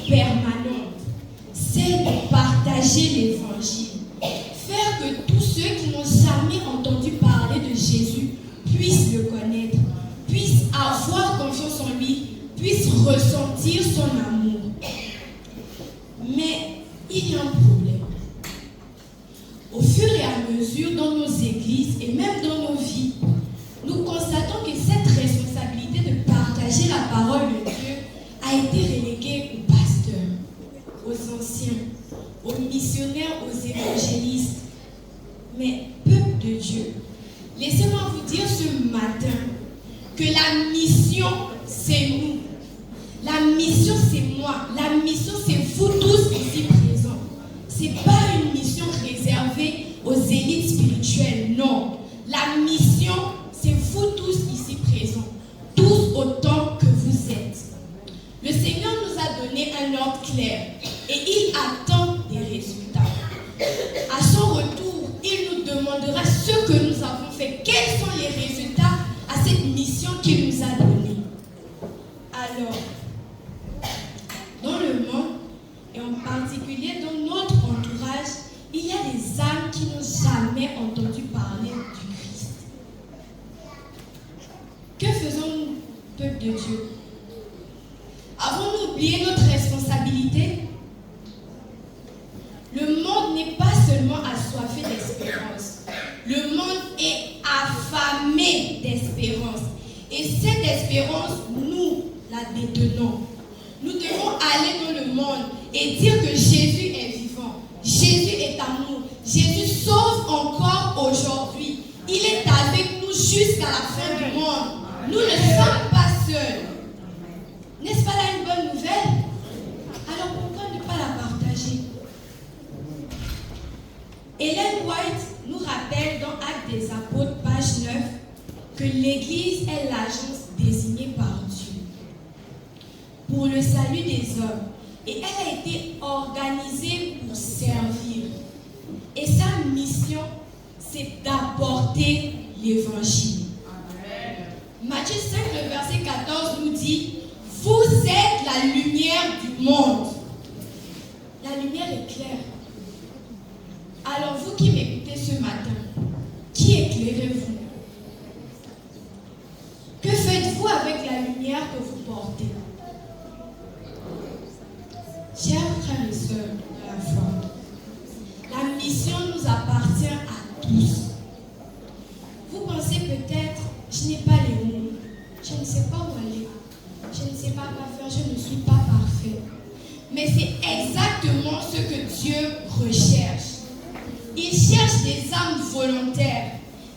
permanente, celle de partager l'évangile. Faire que tous ceux qui n'ont jamais entendu parler de Jésus puissent le connaître, puissent avoir confiance en lui, puissent ressentir son amour. Mais il y a un problème. Au fur et à mesure, dans nos églises et même dans nos vies, nous constatons que cette responsabilité de partager la parole de Dieu a été reléguée aux pasteurs, aux anciens, aux missionnaires, aux évangélistes. Mais, peuple de Dieu, laissez-moi vous dire ce matin que la mission, c'est nous. La mission, c'est moi. La mission, c'est vous tous ici présents. Ce n'est pas une mission réservée aux élites spirituelles, non. La mission, c'est vous tous ici présents. Tous autant que vous êtes. Le Seigneur nous a donné un ordre clair et il attend des résultats. À son retour, il nous demandera ce que nous avons fait. Quels sont les résultats à cette mission qu'il nous a donnée? Alors, dans le monde, et en particulier dans notre entourage, il y a des âmes qui n'ont jamais entendu parler du Christ. Que faisons-nous, peuple de Dieu? Avons-nous oublié notre responsabilité? Le monde n'est pas seulement assoiffé d'espérance. Le monde est affamé d'espérance. Et cette espérance, nous la détenons. Nous devons aller dans le monde et dire que Jésus est vivant. Jésus est amour. Jésus sauve encore aujourd'hui. Il est avec nous jusqu'à la fin du monde. Nous ne sommes pas seuls. N'est-ce pas là une bonne nouvelle? Alors pourquoi ne pas la partager? Ellen White nous rappelle dans Actes des Apôtres, page 9, que l'Église est l'agence désignée par Dieu pour le salut des hommes. Et elle a été organisée pour servir. Et sa mission, c'est d'apporter l'évangile. Matthieu 5, le verset 14 nous dit: vous êtes la lumière du monde. La lumière est claire. Alors vous qui m'écoutez ce matin, qui éclairez-vous? Que faites-vous avec la lumière que vous portez? Chers frères et sœurs de la foi, la mission nous appartient à tous. Vous pensez peut-être, je n'ai pas les mots, je ne sais pas où aller, je ne sais pas quoi faire, je ne suis pas parfait. Mais c'est exactement ce que Dieu recherche. Il cherche des âmes volontaires,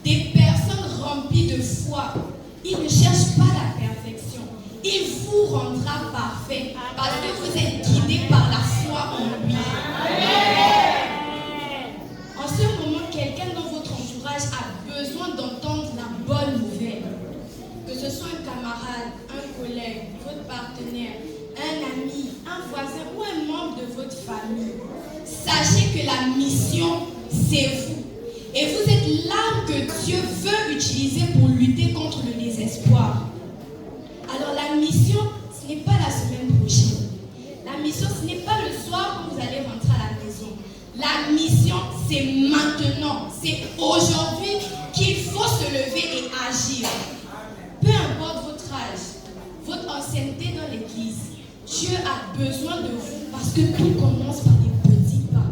des personnes remplies de foi. Il ne cherche pas la perfection. Il vous rendra parfait parce que vous êtes guidés par la foi en lui. En ce moment, quelqu'un dans votre entourage a besoin d'entendre la bonne nouvelle. Que ce soit un camarade, un collègue, votre partenaire, un ami, un voisin ou un membre de votre famille. Sachez que la mission, c'est vous. Et vous êtes l'arme que Dieu veut utiliser pour lutter contre le désespoir. Alors la mission, ce n'est pas la semaine prochaine. La mission, ce n'est pas le soir quand vous allez rentrer à la maison. La mission, c'est maintenant. C'est aujourd'hui qu'il faut se lever et agir. Peu importe votre âge, votre ancienneté dans l'église, Dieu a besoin de vous parce que tout commence par des petits pas.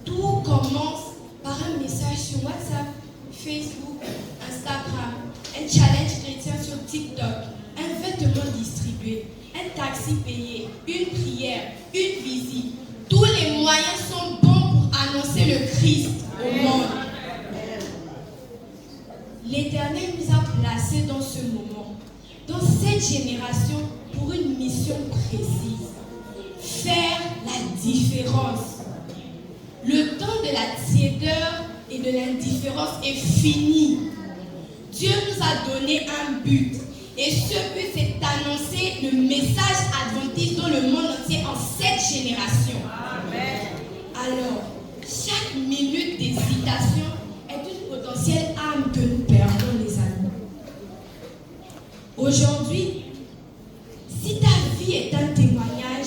Tout commence par un message sur WhatsApp, Facebook, Instagram, un challenge chrétien sur TikTok, un vêtement distribué, un taxi payé, une prière, une visite. Tous les moyens sont bons pour annoncer le Christ au monde. L'Éternel nous a placés dans ce moment, dans cette génération, pour une mission précise. Faire la différence. Le temps de la tiédeur et de l'indifférence est fini. Dieu nous a donné un but. Et ce but, c'est d'annoncer le message adventiste dans le monde entier en cette génération. Amen. Alors, chaque minute d'hésitation est une potentielle âme que nous perdons, les amis. Aujourd'hui, si ta vie est un témoignage,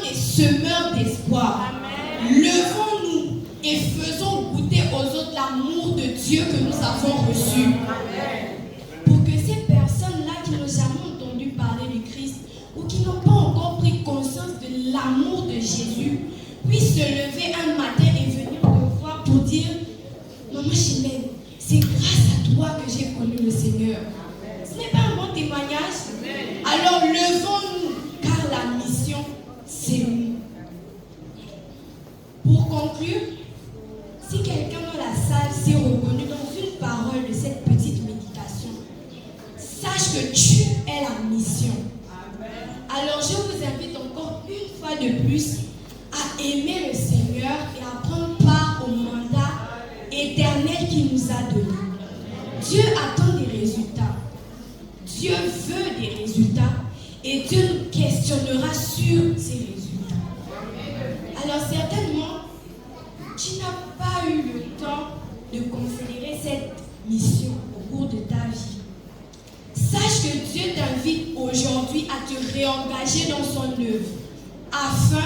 des semeurs d'espoir. Levons-nous et faisons goûter aux autres l'amour de Dieu que nous avons reçu. Pour que ces personnes-là qui n'ont jamais entendu parler du Christ ou qui n'ont pas encore pris conscience de l'amour de Jésus puissent se lever un matin et venir te voir pour dire: Maman Chimène, c'est grâce à toi que j'ai connu le Seigneur. Ce n'est pas un bon témoignage? Alors levons-nous, car la mission, c'est nous. Pour conclure, si quelqu'un dans la salle s'est reconnu dans une parole de cette petite méditation, sache que tu es la mission. Alors je vous invite encore une fois de plus à aimer le Seigneur et à prendre part au mandat éternel qu'il nous a donné. Dieu attend des résultats. Dieu veut des résultats et Dieu nous questionnera sur ces résultats. Alors certainement, tu n'as pas eu le temps de considérer cette mission au cours de ta vie. Sache que Dieu t'invite aujourd'hui à te réengager dans son œuvre afin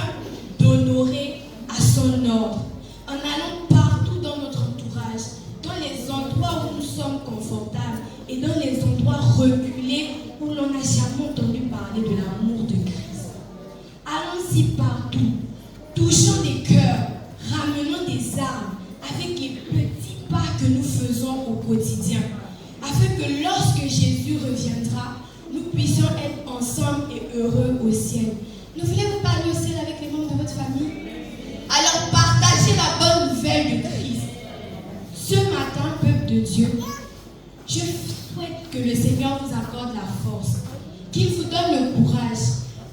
d'honorer à son ordre en allant partout dans notre entourage, dans les endroits où nous sommes confortables et dans les endroits reculés où l'on n'a jamais entendu parler de l'amour de Christ. Allons-y partout, touchons des cœurs, ramenons des âmes avec les petits pas que nous faisons au quotidien, afin que lorsque Jésus reviendra, nous puissions être ensemble et heureux au ciel. Ne voulez-vous pas aller au ciel avec les membres de votre famille? Alors partagez la bonne nouvelle de Christ. Ce matin, peuple de Dieu, je souhaite que le Seigneur vous accorde la force, qu'il vous donne le courage,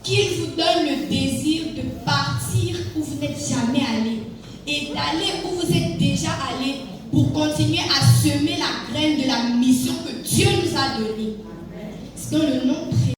qu'il vous donne le désir de partir où vous n'êtes jamais allé et d'aller où vous êtes déjà allé pour continuer à semer la graine de la mission que Dieu nous a donnée. C'est dans le nom